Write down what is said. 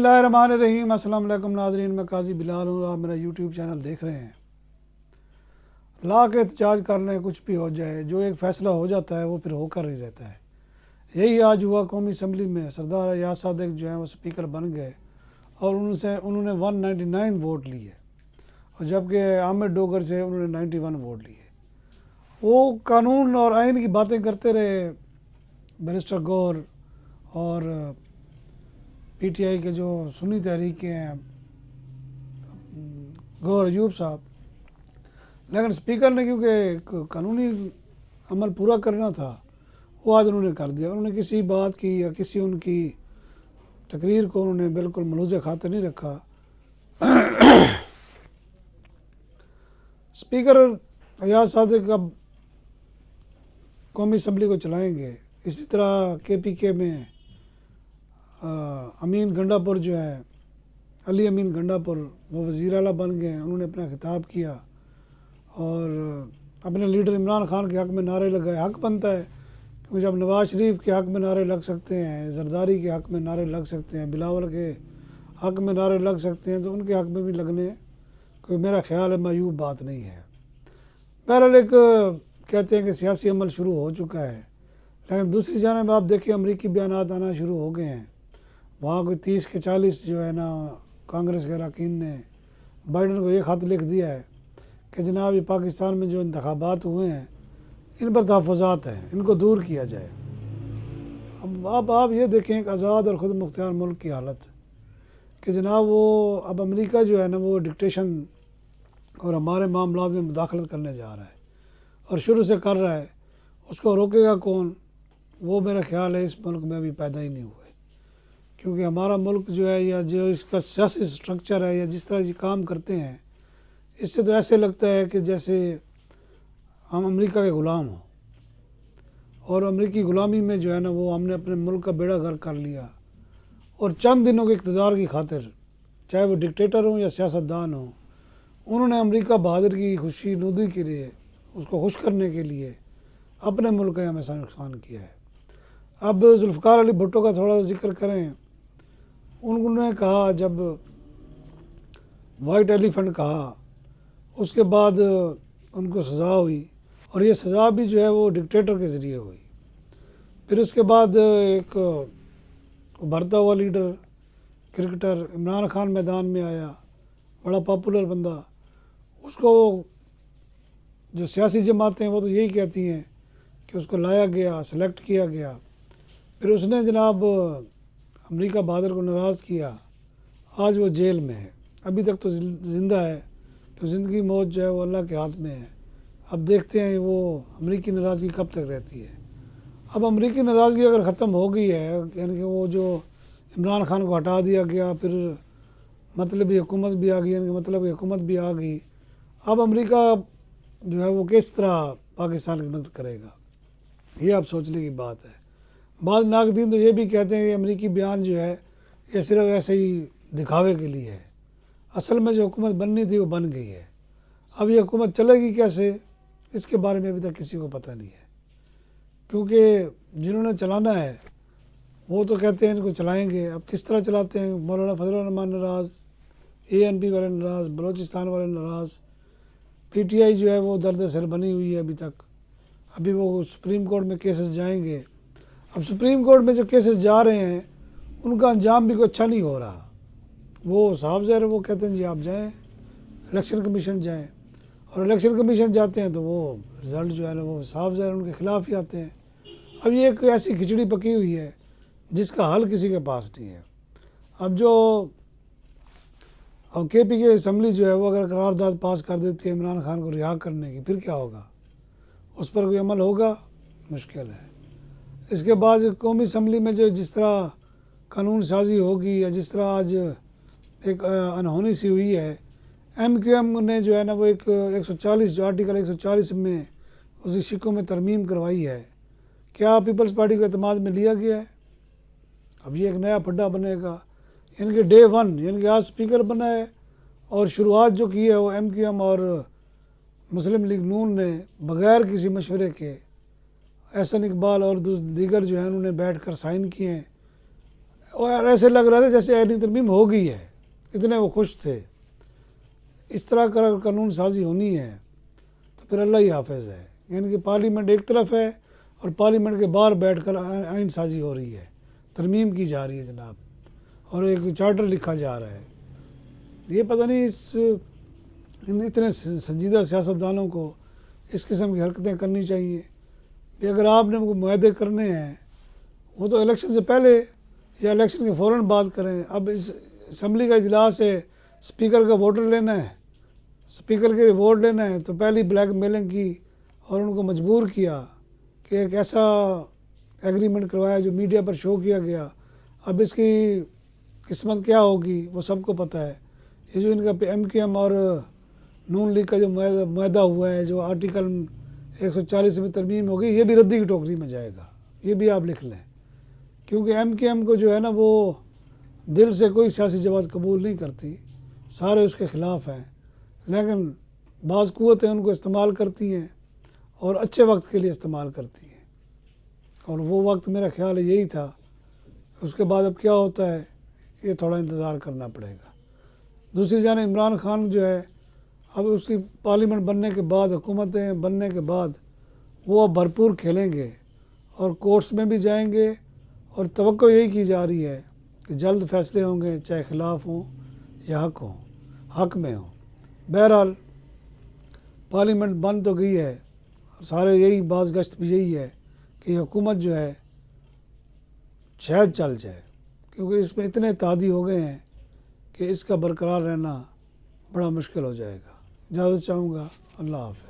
اللہ الرحمن الرحیم۔ السلام علیکم ناظرین، میں قاضی بلال ہوں اور آپ میرا یوٹیوب چینل دیکھ رہے ہیں۔ لا کے احتجاج کر لیں، کچھ بھی ہو جائے، جو ایک فیصلہ ہو جاتا ہے وہ پھر ہو کر ہی رہتا ہے۔ یہی آج ہوا قومی اسمبلی میں۔ سردار ایاز صادق جو ہیں وہ اسپیکر بن گئے اور انہوں نے 199 ووٹ لیے، اور جبکہ عامر ڈوگر سے انہوں نے 91 ووٹ لیے۔ وہ قانون اور آئین کی باتیں کرتے رہے، بیرسٹر گور اور پی ٹی آئی کے جو سنی تحریک کے ہیں گور ایوب صاحب، لیکن اسپیکر نے کیونکہ قانونی عمل پورا کرنا تھا وہ آج انہوں نے کر دیا۔ انہوں نے کسی بات کی یا کسی ان کی تقریر کو انہوں نے بالکل ملوث خاطر نہیں رکھا۔ اسپیکر ایاز صادق اب قومی اسمبلی کو چلائیں گے۔ اسی طرح کے پی کے میں امین گنڈا پور جو ہے، علی امین گنڈا پور، وہ وزیر اعلیٰ بن گئے ہیں۔ انہوں نے اپنا خطاب کیا اور اپنے لیڈر عمران خان کے حق میں نعرے لگائے۔ حق بنتا ہے، کیونکہ جب نواز شریف کے حق میں نعرے لگ سکتے ہیں، زرداری کے حق میں نعرے لگ سکتے ہیں، بلاول کے حق میں نعرے لگ سکتے ہیں، تو ان کے حق میں بھی لگنے کوئی میرا خیال ہے معیوب بات نہیں ہے۔ بہرحال ایک کہتے ہیں کہ سیاسی عمل شروع ہو چکا ہے، لیکن دوسری جانب آپ دیکھیں امریکی بیانات آنا شروع ہو گئے ہیں۔ وہاں کوئی 30 کے 40 جو ہے نا کانگریس کے اراکین نے بائیڈن کو یہ خط لکھ دیا ہے کہ جناب یہ پاکستان میں جو انتخابات ہوئے ہیں ان پر تحفظات ہیں، ان کو دور کیا جائے۔ اب آپ یہ دیکھیں ایک آزاد اور خود مختار ملک کی حالت کہ جناب وہ اب امریکہ جو ہے نا وہ ڈکٹیشن اور ہمارے معاملات میں مداخلت کرنے جا رہا ہے اور شروع سے کر رہا ہے۔ اس کو روکے گا کون؟ وہ میرا خیال ہے اس ملک میں ابھی پیدا ہی نہیں ہوئے، کیونکہ ہمارا ملک جو ہے یا جو اس کا سیاسی سٹرکچر ہے یا جس طرح یہ کام کرتے ہیں، اس سے تو ایسے لگتا ہے کہ جیسے ہم امریکہ کے غلام ہوں، اور امریکی غلامی میں جو ہے نا وہ ہم نے اپنے ملک کا بیڑا غرق کر لیا، اور چند دنوں کے اقتدار کی خاطر چاہے وہ ڈکٹیٹر ہوں یا سیاستدان ہوں، انہوں نے امریکہ بہادر کی خوشی نودی کے لیے، اس کو خوش کرنے کے لیے اپنے ملک کا ہمیشہ نقصان کیا ہے۔ اب ذوالفقار علی بھٹو کا تھوڑا سا ذکر کریں۔ انہوں نے کہا جب وائٹ ایلیفنٹ کہا، اس کے بعد ان کو سزا ہوئی، اور یہ سزا بھی جو ہے وہ ڈکٹیٹر کے ذریعے ہوئی۔ پھر اس کے بعد ایک ابھرتا ہوا لیڈر کرکٹر عمران خان میدان میں آیا، بڑا پاپولر بندہ۔ اس کو جو سیاسی جماعتیں وہ تو یہی کہتی ہیں کہ اس کو لایا گیا، سلیکٹ کیا گیا، پھر اس نے جناب امریکہ بہادر کو ناراض کیا۔ آج وہ جیل میں ہے، ابھی تک تو زندہ ہے، تو زندگی موت جو ہے وہ اللہ کے ہاتھ میں ہے۔ اب دیکھتے ہیں وہ امریکی ناراضگی کب تک رہتی ہے۔ اب امریکی ناراضگی اگر ختم ہو گئی ہے، یعنی کہ وہ جو عمران خان کو ہٹا دیا گیا، پھر مطلبی حکومت بھی آ گئی، یعنی کہ مطلبی حکومت بھی آ گئی، اب امریکہ جو ہے وہ کس طرح پاکستان کی مدد کرے گا، یہ اب سوچنے کی بات ہے۔ بعض ناقدین تو یہ بھی کہتے ہیں کہ امریکی بیان جو ہے یہ صرف ایسے ہی دکھاوے کے لیے ہے، اصل میں جو حکومت بننی تھی وہ بن گئی ہے۔ اب یہ حکومت چلے گی کیسے، اس کے بارے میں ابھی تک کسی کو پتہ نہیں ہے، کیونکہ جنہوں نے چلانا ہے وہ تو کہتے ہیں ان کو چلائیں گے۔ اب کس طرح چلاتے ہیں؟ مولانا فضل الرحمان ناراض، اے این پی والے ناراض، بلوچستان والے ناراض، پی ٹی آئی جو ہے وہ درد سر بنی ہوئی ہے ابھی تک۔ ابھی وہ سپریم کورٹ میں کیسز جائیں گے۔ اب سپریم کورٹ میں جو کیسز جا رہے ہیں ان کا انجام بھی کوئی اچھا نہیں ہو رہا۔ وہ صاحب ظاہر وہ کہتے ہیں جی آپ جائیں، الیکشن کمیشن جائیں، اور الیکشن کمیشن جاتے ہیں تو وہ رزلٹ جو ہے نا وہ صاحب ظاہر ان کے خلاف ہی آتے ہیں۔ اب یہ ایک ایسی کھچڑی پکی ہوئی ہے جس کا حل کسی کے پاس نہیں ہے۔ اب کے پی کے اسمبلی جو ہے وہ اگر قرارداد پاس کر دیتی ہے عمران خان کو رہا کرنے کی، پھر کیا ہوگا؟ اس پر کوئی عمل ہوگا؟ مشکل ہے۔ اس کے بعد قومی اسمبلی میں جو جس طرح قانون سازی ہوگی یا جس طرح آج ایک انہونی سی ہوئی ہے، ایم کیو ایم نے جو ہے نا وہ ایک 140 جو آرٹیکل 140 میں اسی شکوں میں ترمیم کروائی ہے، کیا پیپلز پارٹی کو اعتماد میں لیا گیا ہے؟ اب یہ ایک نیا پھڈا بنے گا، یعنی کہ ڈے ون، یعنی کہ آج اسپیکر بنا ہے اور شروعات جو کی ہے وہ ایم کیو ایم اور مسلم لیگ نون نے بغیر کسی مشورے کے، احسن اقبال اور دیگر جو ہیں انہوں نے بیٹھ کر سائن کیے ہیں، اور ایسے لگ رہا تھا جیسے آئینی ترمیم ہو گئی ہے، اتنے وہ خوش تھے۔ اس طرح کا اگر قانون سازی ہونی ہے تو پھر اللہ ہی حافظ ہے، یعنی کہ پارلیمنٹ ایک طرف ہے اور پارلیمنٹ کے باہر بیٹھ کر آئین سازی ہو رہی ہے، ترمیم کی جا رہی ہے جناب، اور ایک چارٹر لکھا جا رہا ہے۔ یہ پتہ نہیں ان اتنے سنجیدہ سیاستدانوں کو اس قسم کی حرکتیں کرنی چاہیے کہ اگر آپ نے معاہدے کرنے ہیں وہ تو الیکشن سے پہلے یا الیکشن کے فوراً بعد کریں۔ اب اس اسمبلی کا اجلاس ہے، اسپیکر کا ووٹر لینا ہے، اسپیکر کے ووٹ لینا ہے، تو پہلی بلیک میلنگ کی اور ان کو مجبور کیا کہ ایک ایسا ایگریمنٹ کروایا جو میڈیا پر شو کیا گیا۔ اب اس کی قسمت کیا ہوگی وہ سب کو پتہ ہے۔ یہ جو ان کا MQM اور نون لیگ کا جو معاہدہ ہوا ہے، جو آرٹیکل 140 میں ترمیم ہوگی، یہ بھی ردی کی ٹوکری میں جائے گا، یہ بھی آپ لکھ لیں، کیونکہ MQM کو جو ہے نا وہ دل سے کوئی سیاسی جماعت قبول نہیں کرتی، سارے اس کے خلاف ہیں، لیکن بعض قوتیں ان کو استعمال کرتی ہیں اور اچھے وقت کے لیے استعمال کرتی ہیں، اور وہ وقت میرا خیال ہے یہی تھا۔ اس کے بعد اب کیا ہوتا ہے یہ تھوڑا انتظار کرنا پڑے گا۔ دوسری جانب عمران خان جو ہے اب اس کی پارلیمنٹ بننے کے بعد، حکومتیں بننے کے بعد وہ اب بھرپور کھیلیں گے اور کورٹس میں بھی جائیں گے، اور توقع یہی کی جا رہی ہے کہ جلد فیصلے ہوں گے، چاہے خلاف ہوں یا حق میں ہوں۔ بہرحال پارلیمنٹ بن تو گئی ہے، سارے یہی باز گشت بھی یہی ہے کہ یہ حکومت جو ہے شاید چل جائے، کیونکہ اس میں اتنے اتحادی ہو گئے ہیں کہ اس کا برقرار رہنا بڑا مشکل ہو جائے گا۔ اجازت چاہوں گا، اللہ حافظ۔